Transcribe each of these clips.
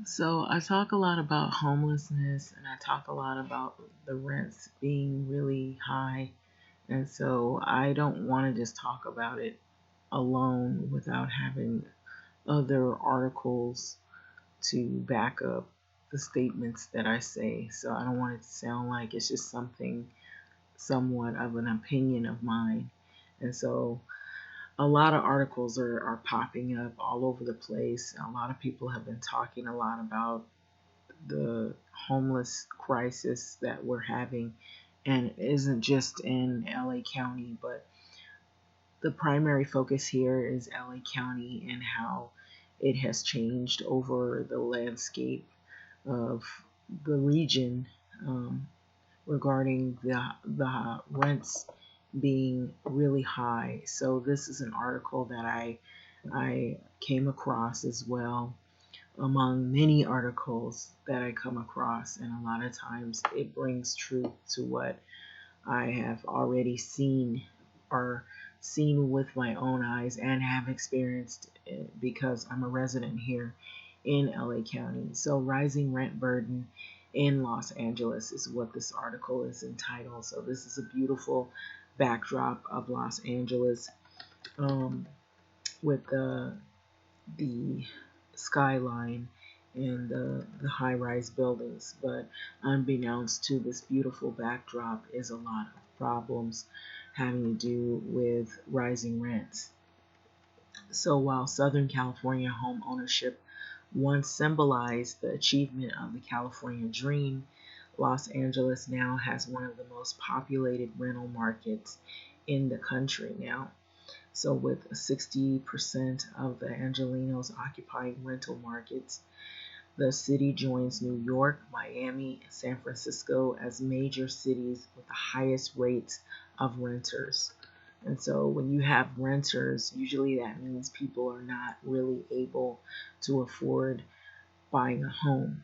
So I talk a lot about homelessness and I talk a lot about the rents being really high. And so I don't want to just talk about it alone without having other articles to back up the statements that I say. So I don't want it to sound like it's just something somewhat of an opinion of mine. And so a lot of articles are popping up all over the place. A lot of people have been talking a lot about the homeless crisis that we're having, and it isn't just in LA County, but the primary focus here is LA County and how it has changed over the landscape of the region, um, regarding the rents being really high. So this is an article that I came across as well among many articles that I come across, and a lot of times it brings truth to what I have already seen or seen with my own eyes and have experienced because I'm a resident here in LA County. So, Rising Rent Burden in Los Angeles is what this article is entitled. So, this is a beautiful backdrop of Los Angeles, um, with the skyline and the high rise buildings. But unbeknownst to this beautiful backdrop is a lot of problems having to do with rising rents. So while Southern California home ownership once symbolized the achievement of the California dream, Los Angeles now has one of the most populated rental markets in the country now. So, with 60% of the Angelenos occupying rental markets, the city joins New York, Miami, and San Francisco as major cities with the highest rates of renters. And so, when you have renters, usually that means people are not really able to afford buying a home.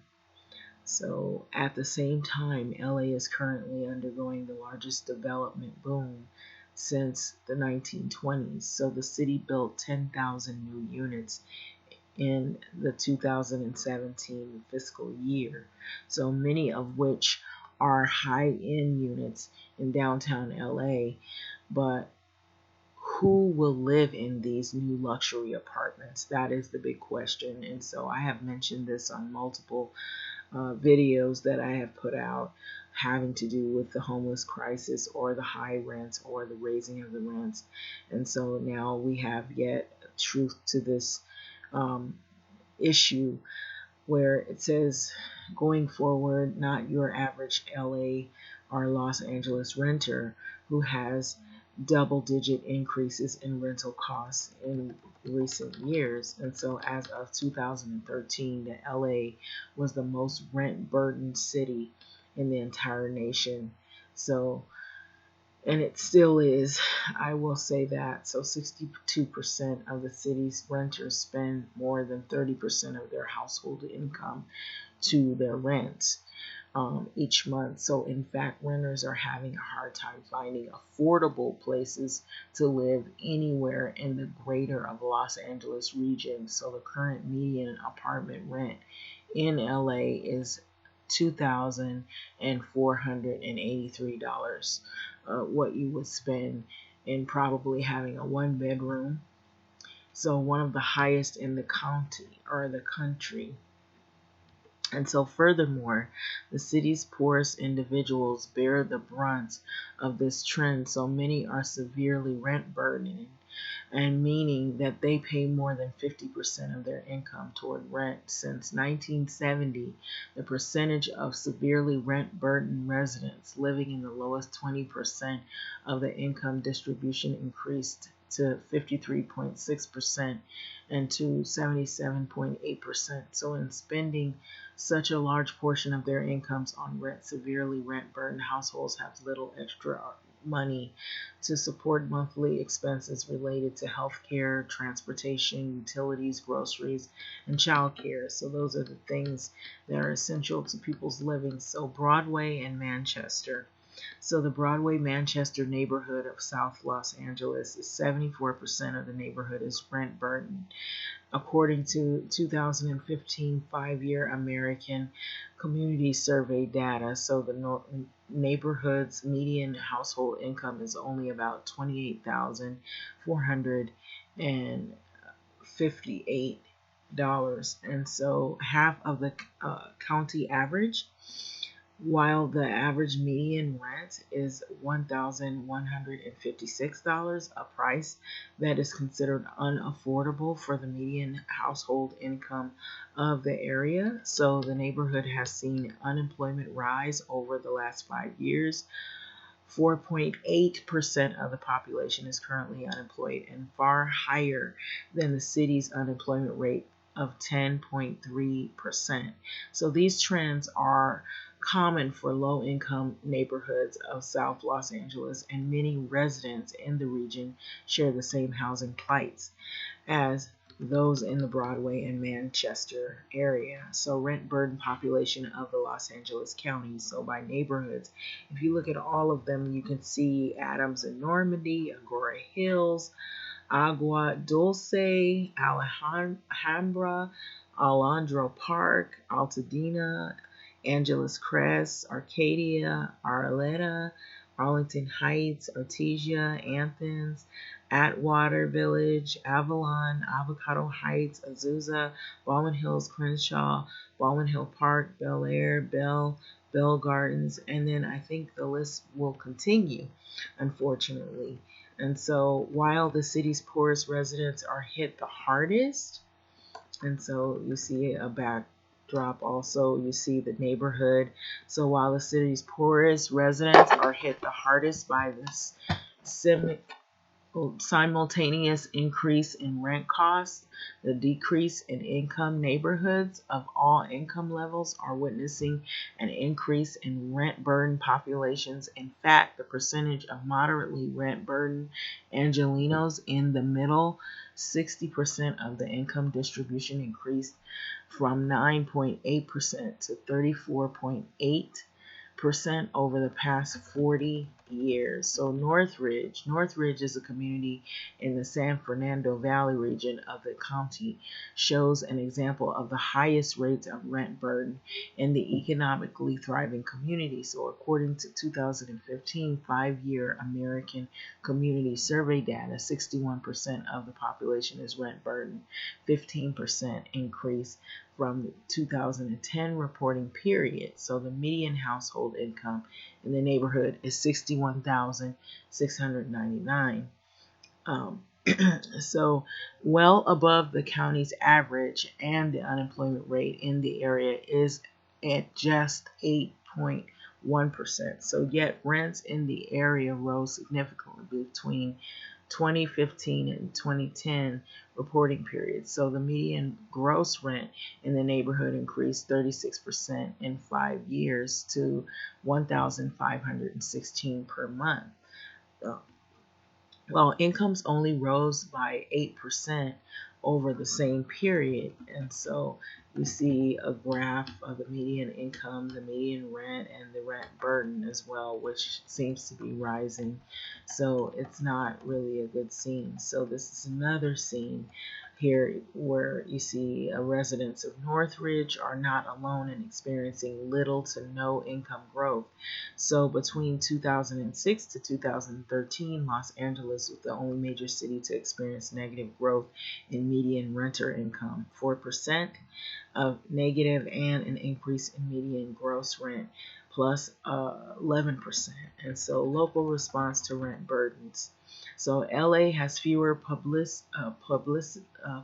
So, at the same time, LA is currently undergoing the largest development boom since the 1920s. So, the city built 10,000 new units in the 2017 fiscal year. So, many of which are high end units in downtown LA. But who will live in these new luxury apartments? That is the big question. And so, I have mentioned this on multiple videos that I have put out having to do with the homeless crisis or the high rents or the raising of the rents. And so now we have yet truth to this um, issue where it says going forward, not your average LA or Los Angeles renter who has double digit increases in rental costs in recent years. And so as of 2013, the LA was the most rent burdened city in the entire nation. So, and it still is, I will say that. So 62% of the city's renters spend more than 30% of their household income to their rent each month. So, in fact, renters are having a hard time finding affordable places to live anywhere in the greater of Los Angeles region. So, the current median apartment rent in LA is $2,483, what you would spend in probably having a one bedroom. So, one of the highest in the county or the country. And so, furthermore, the city's poorest individuals bear the brunt of this trend. So many are severely rent burdened, and meaning that they pay more than 50% of their income toward rent. Since 1970, the percentage of severely rent burdened residents living in the lowest 20% of the income distribution increased to 53.6% and to 77.8%. So, in spending such a large portion of their incomes on rent, severely rent burdened households have little extra money to support monthly expenses related to healthcare, transportation, utilities, groceries, and childcare. So those are the things that are essential to people's living. So Broadway and Manchester. So the Broadway Manchester neighborhood of South Los Angeles is 74% of the neighborhood is rent burden, according to 2015 5-year American Community Survey data. So the neighborhood's median household income is only about $28,458, and so half of the county average, while the average median rent is $1,156, a price that is considered unaffordable for the median household income of the area. So the neighborhood has seen unemployment rise over the last 5 years. 4.8% of the population is currently unemployed, and far higher than the city's unemployment rate of 10.3%. So these trends are common for low-income neighborhoods of South Los Angeles, and many residents in the region share the same housing plights as those in the Broadway and Manchester area. So rent burden population of the Los Angeles County. So by neighborhoods, if you look at all of them, you can see Adams and Normandy, Agora Hills, Agua Dulce, Alhambra, Alondra Park, Altadena, Angeles Crest, Arcadia, Arleta, Arlington Heights, Artesia, Athens, Atwater Village, Avalon, Avocado Heights, Azusa, Baldwin Hills, Crenshaw, Baldwin Hill Park, Bel Air, Bell Gardens, and then I think the list will continue, unfortunately. And so while the city's poorest residents are hit the hardest, and so you see a backdrop also, you see the neighborhood. So while the city's poorest residents are hit the hardest by this simultaneous increase in rent costs, the decrease in income neighborhoods of all income levels are witnessing an increase in rent burden populations. In fact, the percentage of moderately rent burden Angelenos in the middle 60% of the income distribution increased from 9.8% to 34.8% over the past 40 years. So Northridge is a community in the San Fernando Valley region of the county, shows an example of the highest rates of rent burden in the economically thriving community. So according to 2015 5-year American Community Survey data, 61% of the population is rent burden, 15% increase from the 2010 reporting period. So the median household income in the neighborhood is $61,699. So well above the county's average, and the unemployment rate in the area is at just 8.1%. So yet rents in the area rose significantly between 2015 and 2010 reporting periods. So the median gross rent in the neighborhood increased 36% in 5 years to $1,516 per month. Well, incomes only rose by 8% over the same period. And so you see a graph of the median income, the median rent, and the rent burden as well, which seems to be rising. So it's not really a good scene. So this is another scene here where you see residents of Northridge are not alone in experiencing little to no income growth. So between 2006 to 2013, Los Angeles was the only major city to experience negative growth in median renter income, 4% of negative, and an increase in median gross rent plus 11%. And so local response to rent burdens. So LA has fewer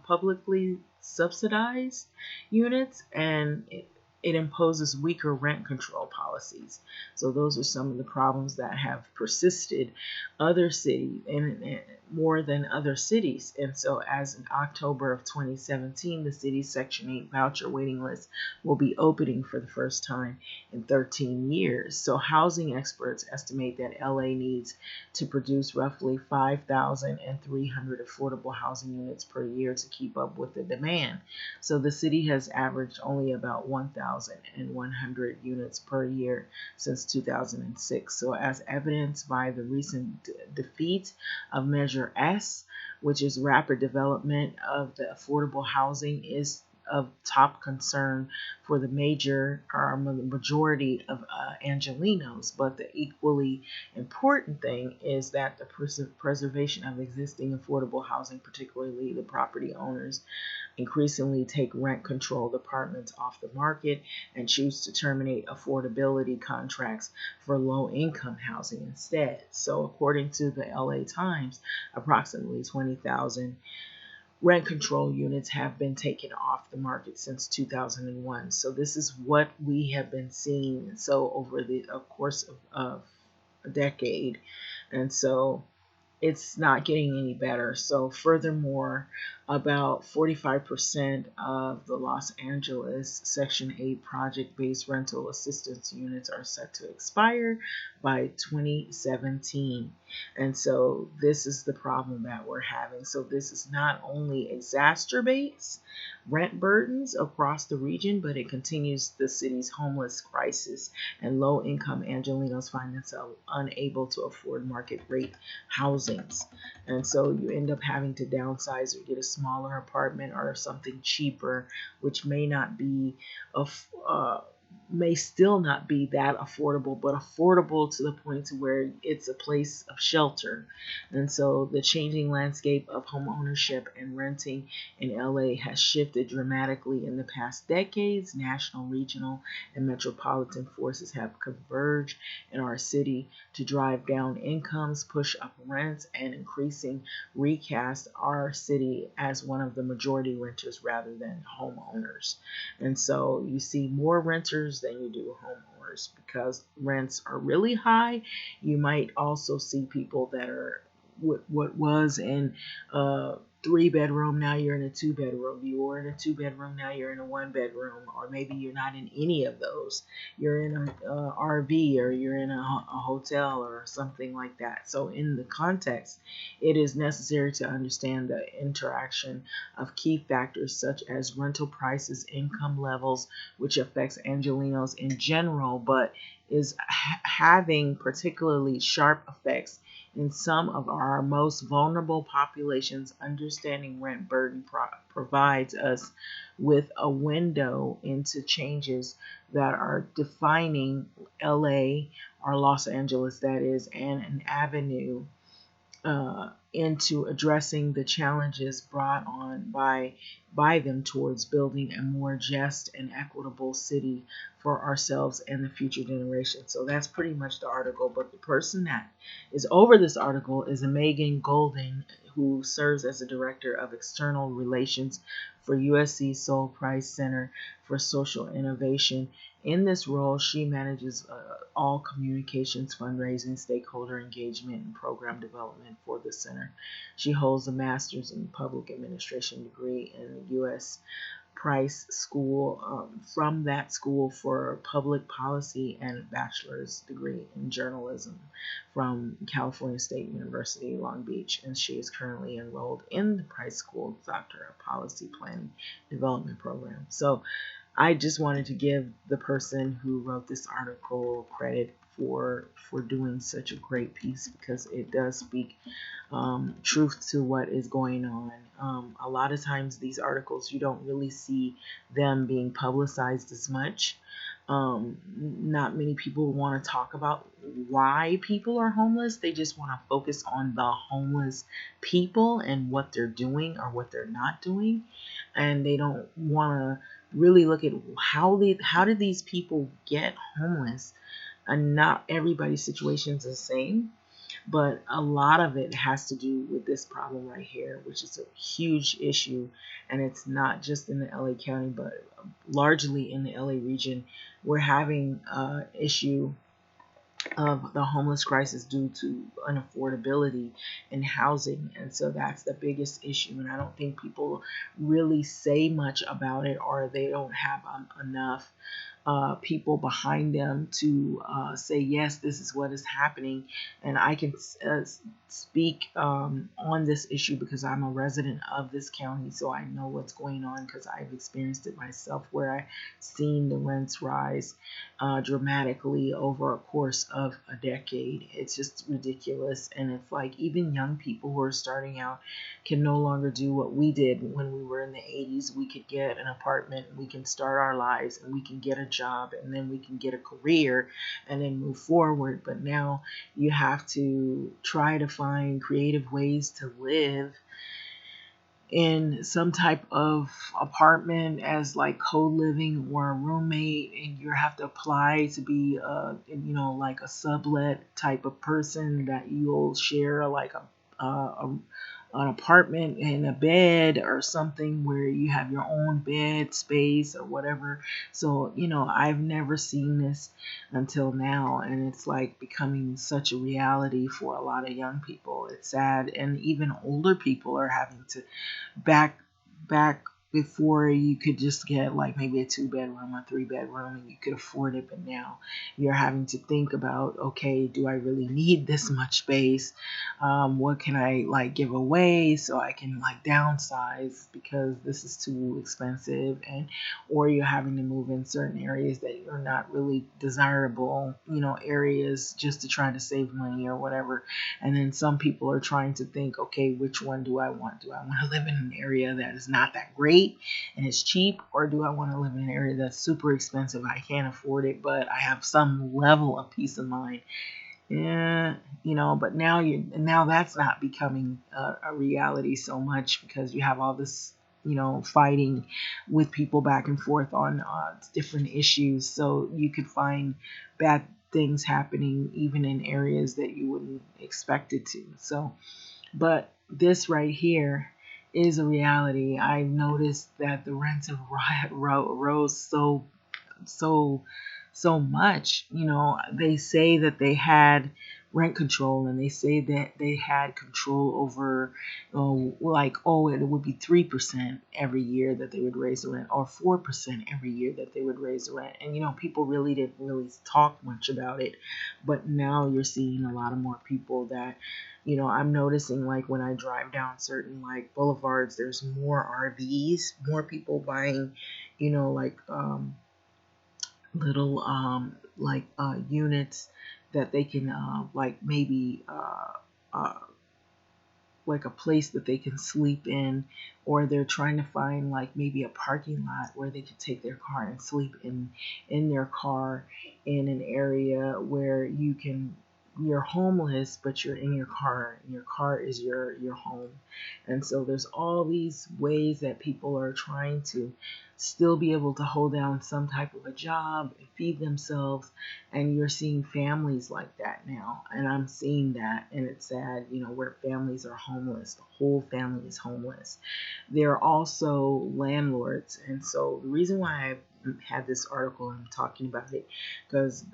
publicly subsidized units, and it imposes weaker rent control policies. So those are some of the problems that have persisted. Other cities, and more than other cities. And so as in October of 2017, the city's Section 8 voucher waiting list will be opening for the first time in 13 years. So housing experts estimate that LA needs to produce roughly 5,300 affordable housing units per year to keep up with the demand. So the city has averaged only about 1,100 units per year since 2006. So as evidenced by the recent defeat of Measure S, which is rapid development of the affordable housing, is of top concern for the majority of Angelenos. But the equally important thing is that the preservation of existing affordable housing, particularly the property owners, increasingly take rent-controlled apartments off the market and choose to terminate affordability contracts for low-income housing instead. So according to the LA Times, approximately 20,000 rent control units have been taken off the market since 2001. So this is what we have been seeing over the course of a decade. And so it's not getting any better. So furthermore, about 45% of the Los Angeles Section 8 project-based rental assistance units are set to expire by 2017. And so this is the problem that we're having. So this is not only exacerbates rent burdens across the region, but it continues the city's homeless crisis, and low-income Angelenos find themselves unable to afford market rate housings. And so you end up having to downsize or get a smaller apartment or something cheaper, which may still not be that affordable, but affordable to the point to where it's a place of shelter. And so the changing landscape of home ownership and renting in LA has shifted dramatically in the past decades. National, regional, and metropolitan forces have converged in our city to drive down incomes, push up rents, and increasing recast our city as one of the majority renters rather than homeowners. And so you see more renters than you do homeowners because rents are really high. You might also see people that are what was in a 3-bedroom, now you're in a 2-bedroom. You were in a 2-bedroom, now you're in a 1-bedroom, or maybe you're not in any of those. You're in a RV, or you're in a hotel or something like that. So in the context, it is necessary to understand the interaction of key factors such as rental prices, income levels, which affects Angelenos in general, but is having particularly sharp effects in some of our most vulnerable populations. Understanding rent burden provides us with a window into changes that are defining LA, or Los Angeles that is, and an avenue into addressing the challenges brought on by them towards building a more just and equitable city for ourselves and the future generations. So that's pretty much the article. But the person that is over this article is Megan Golding, who serves as the Director of External Relations for USC Sol Price Center for Social Innovation. In this role, she manages all communications, fundraising, stakeholder engagement, and program development for the center. She holds a master's in public administration degree in the U.S. Price School from that school for public policy, and a bachelor's degree in journalism from California State University, Long Beach. And she is currently enrolled in the Price School Doctor of Policy Planning Development program. So I just wanted to give the person who wrote this article credit for doing such a great piece, because it does speak truth to what is going on. A lot of times these articles, you don't really see them being publicized as much. Not many people want to talk about why people are homeless. They just want to focus on the homeless people and what they're doing or what they're not doing. And they don't want to really look at how did these people get homeless. And not everybody's situation is the same, but a lot of it has to do with this problem right here, which is a huge issue. And it's not just in the LA County, but largely in the LA region. We're having issue of the homeless crisis due to unaffordability in housing. And so that's the biggest issue. And I don't think people really say much about it, or they don't have enough people behind them to say, yes, this is what is happening. And I can speak on this issue because I'm a resident of this county, so I know what's going on because I've experienced it myself, where I've seen the rents rise dramatically over a course of a decade. It's just ridiculous. And it's like even young people who are starting out can no longer do what we did when we were in the 80s. We could get an apartment, we can start our lives, and we can get a job, and then we can get a career and then move forward. But now you have to try to find creative ways to live in some type of apartment as like co-living or a roommate, and you have to apply to be like a sublet type of person that you'll share like an apartment and a bed or something where you have your own bed space or whatever. So I've never seen this until now, and it's like becoming such a reality for a lot of young people. It's sad, and even older people are having to back back before you could just get like maybe a 2 bedroom or 3 bedroom and you could afford it, but now you're having to think about, okay, do I really need this much space? What can I like give away so I can like downsize because this is too expensive? And or you're having to move in certain areas that are not really desirable, areas, just to try to save money or whatever. And then some people are trying to think, okay, which one do I want? Do I want to live in an area that is not that great and it's cheap, or do I want to live in an area that's super expensive? I can't afford it, but I have some level of peace of mind. Yeah, but now that's not becoming a reality so much because you have all this, fighting with people back and forth on different issues. So you could find bad things happening even in areas that you wouldn't expect it to. So, but this right here is a reality. I've noticed that the rents have rose so so much. They say that they had rent control, and they say that they had control over, it would be 3% every year that they would raise the rent, or 4% every year that they would raise the rent. And people really didn't really talk much about it, but now you're seeing a lot of more people that, I'm noticing, like when I drive down certain like boulevards, there's more RVs, more people buying, like little units that they can like maybe uh, like a place that they can sleep in, or they're trying to find like maybe a parking lot where they could take their car and sleep in their car in an area where you're homeless, but you're in your car, and your car is your home. And so there's all these ways that people are trying to still be able to hold down some type of a job and feed themselves. And you're seeing families like that now, and I'm seeing that, and it's sad, where families are homeless, the whole family is homeless. They're also landlords. And so the reason why I had this article, I'm talking about it because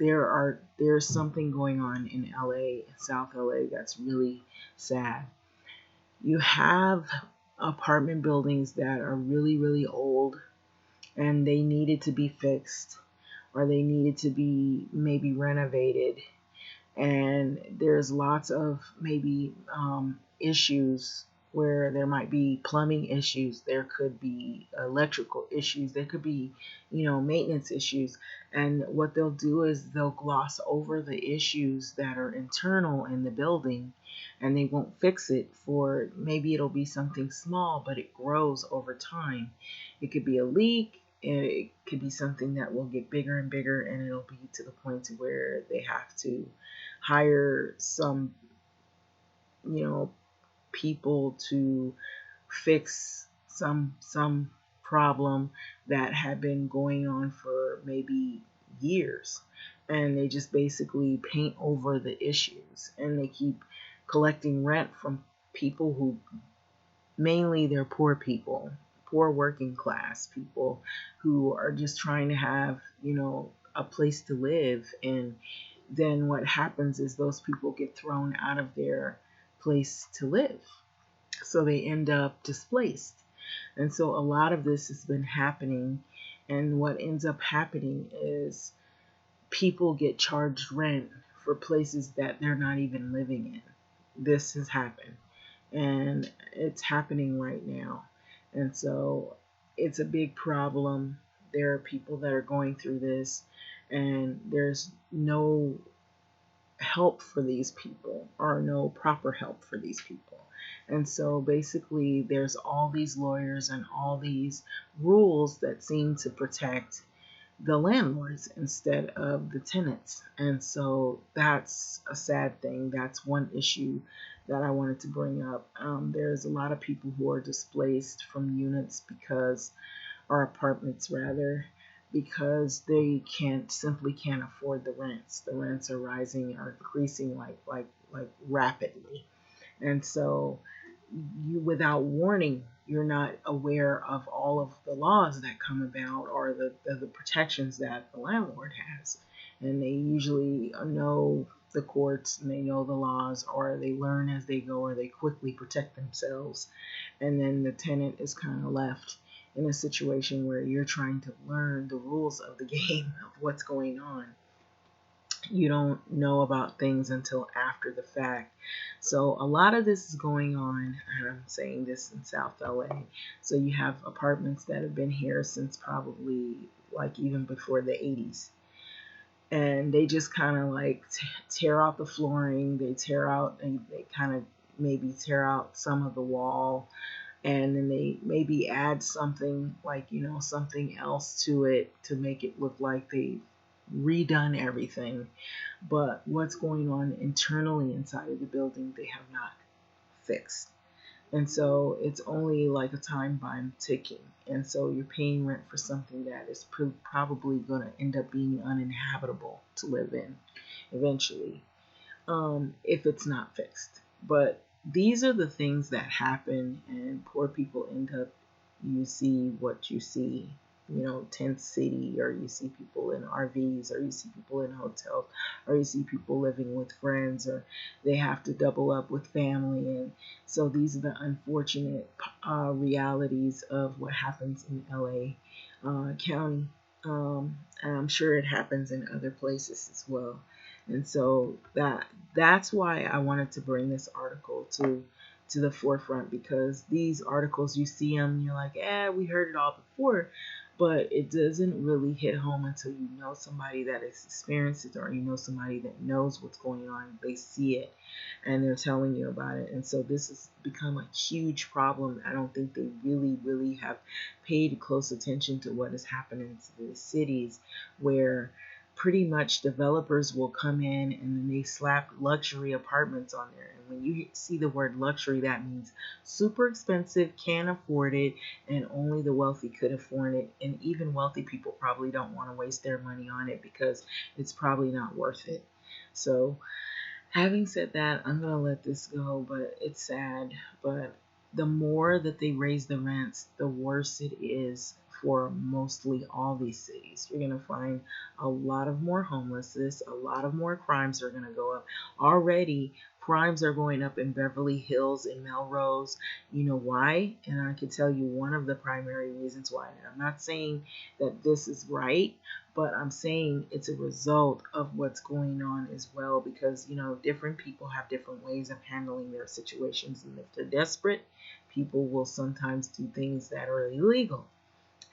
there's something going on in LA, South LA, that's really sad. You have apartment buildings that are really really old, and they needed to be fixed, or they needed to be maybe renovated. And there's lots of maybe issues where there might be plumbing issues, there could be electrical issues, there could be maintenance issues. And what they'll do is they'll gloss over the issues that are internal in the building, and they won't fix it. For maybe it'll be something small, but it grows over time. It could be a leak, and it could be something that will get bigger and bigger, and it'll be to the point to where they have to hire some people to fix some problem that had been going on for maybe years. And they just basically paint over the issues, and they keep collecting rent from people who, mainly they're poor people, poor working class people who are just trying to have a place to live. And then what happens is those people get thrown out of their place to live. So they end up displaced. And so a lot of this has been happening. And what ends up happening is people get charged rent for places that they're not even living in. This has happened. And it's happening right now. And so it's a big problem. There are people that are going through this, and there's no help for these people, or no proper help for these people. And so basically, there's all these lawyers and all these rules that seem to protect the landlords instead of the tenants. And so that's a sad thing. That's one issue that I wanted to bring up. There's a lot of people who are displaced from units because, or apartments rather, because they can't afford the rents. The rents are rising or increasing like rapidly. And so you, without warning, you're not aware of all of the laws that come about, or the protections that the landlord has. And they usually know the courts, and they know the laws, or they learn as they go, or they quickly protect themselves. And then the tenant is kind of left in a situation where you're trying to learn the rules of the game of what's going on. You don't know about things until after the fact. So a lot of this is going on, and I'm saying this in South LA. So you have apartments that have been here since probably like even before the 80s. And they just kind of like tear out the flooring, they tear out, and they kind of maybe tear out some of the wall, and then they maybe add something like, something else to it to make it look like they've redone everything. But what's going on internally inside of the building, they have not fixed. And so it's only like a time bomb ticking. And so you're paying rent for something that is probably going to end up being uninhabitable to live in eventually, if it's not fixed. But these are the things that happen, and poor people end up, you see what you see, tent city, or you see people in RVs, or you see people in hotels, or you see people living with friends, or they have to double up with family. And so these are the unfortunate realities of what happens in LA County. And I'm sure it happens in other places as well. And so that's why I wanted to bring this article to the forefront, because these articles, you see them, you're like, we heard it all before, but it doesn't really hit home until you know somebody that has experienced it, or you know somebody that knows what's going on. They see it and they're telling you about it. And so this has become a huge problem. I don't think they really have paid close attention to what is happening to the cities, where pretty much developers will come in and then they slap luxury apartments on there. And when you see the word luxury, that means super expensive, can't afford it, and only the wealthy could afford it. And even wealthy people probably don't want to waste their money on it because it's probably not worth it. So having said that, I'm going to let this go, but it's sad. But the more that they raise the rents, the worse it is for mostly all these cities. You're going to find a lot of more homelessness, a lot of more crimes are going to go up. Already, crimes are going up in Beverly Hills and Melrose. You know why? And I can tell you one of the primary reasons why. And I'm not saying that this is right, but I'm saying it's a result of what's going on as well, because different people have different ways of handling their situations, and if they're desperate, people will sometimes do things that are illegal.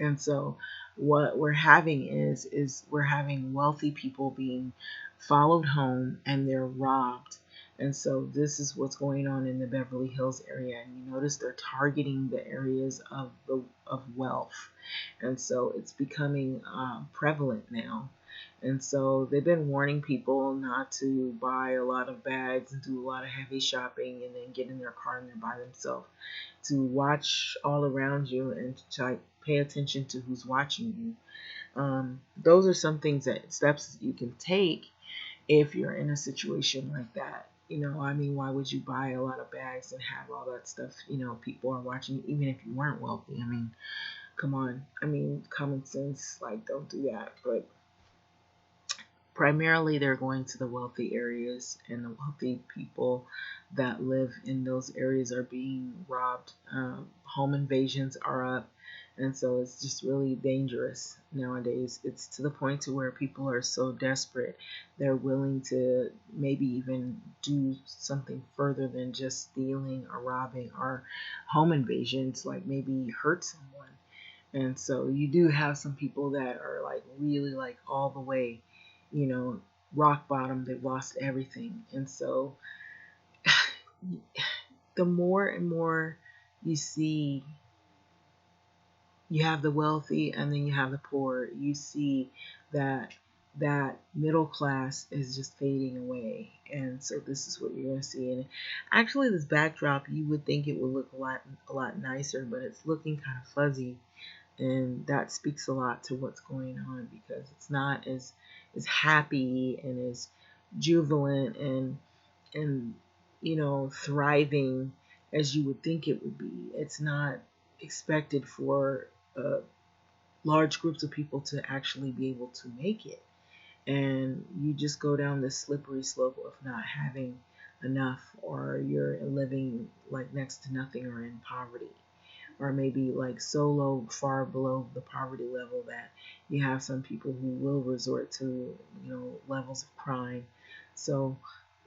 And so what we're having is we're having wealthy people being followed home, and they're robbed. And so this is what's going on in the Beverly Hills area. And you notice they're targeting the areas of wealth. And so it's becoming prevalent now. And so they've been warning people not to buy a lot of bags and do a lot of heavy shopping and then get in their car and they're by themselves, to watch all around you and to pay attention to who's watching you. Those are some steps you can take if you're in a situation like that. Why would you buy a lot of bags and have all that stuff? People are watching you, even if you weren't wealthy. Come on. Common sense, like, don't do that. But Primarily, they're going to the wealthy areas, and the wealthy people that live in those areas are being robbed. Home invasions are up, and so it's just really dangerous nowadays. It's to the point to where people are so desperate they're willing to maybe even do something further than just stealing or robbing or home invasions, like maybe hurt someone. And so you do have some people that are like really like all the way, you know, rock bottom. They've lost everything. And so the more and more you see, you have the wealthy and then you have the poor, you see that that middle class is just fading away. And so this is what you're going to see. And actually, this backdrop, you would think it would look a lot nicer, but it's looking kind of fuzzy, and that speaks a lot to what's going on, because it's not as happy and as jubilant and thriving as you would think it would be. It's not expected for large groups of people to actually be able to make it, and you just go down this slippery slope of not having enough, or you're living like next to nothing or in poverty, or maybe like so low, far below the poverty level, that you have some people who will resort to, levels of crime. So,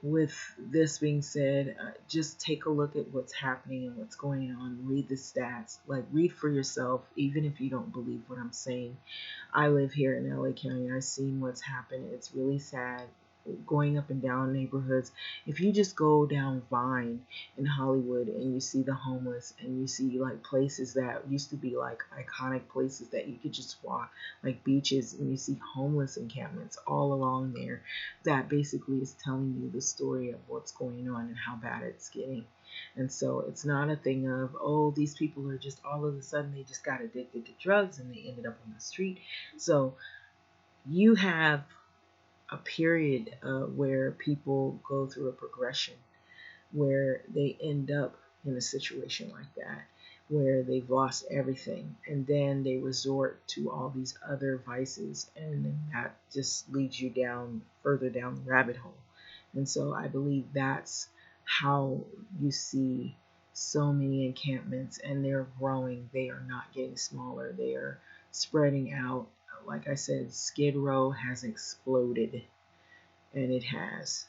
with this being said, just take a look at what's happening and what's going on. Read the stats, like read for yourself, even if you don't believe what I'm saying. I live here in LA County. I've seen what's happened. It's really sad going up and down neighborhoods. If you just go down Vine in Hollywood and you see the homeless, and you see like places that used to be like iconic places that you could just walk, like beaches, and you see homeless encampments all along there, that basically is telling you the story of what's going on and how bad it's getting. And so it's not a thing of, oh, these people are just all of a sudden they just got addicted to drugs and they ended up on the street. So you have a period where people go through a progression where they end up in a situation like that, where they've lost everything, and then they resort to all these other vices, and then that just leads you down further down the rabbit hole. And so I believe that's how you see so many encampments, and they're growing. They are not getting smaller, they are spreading out. Like I said, Skid Row has exploded, and it has.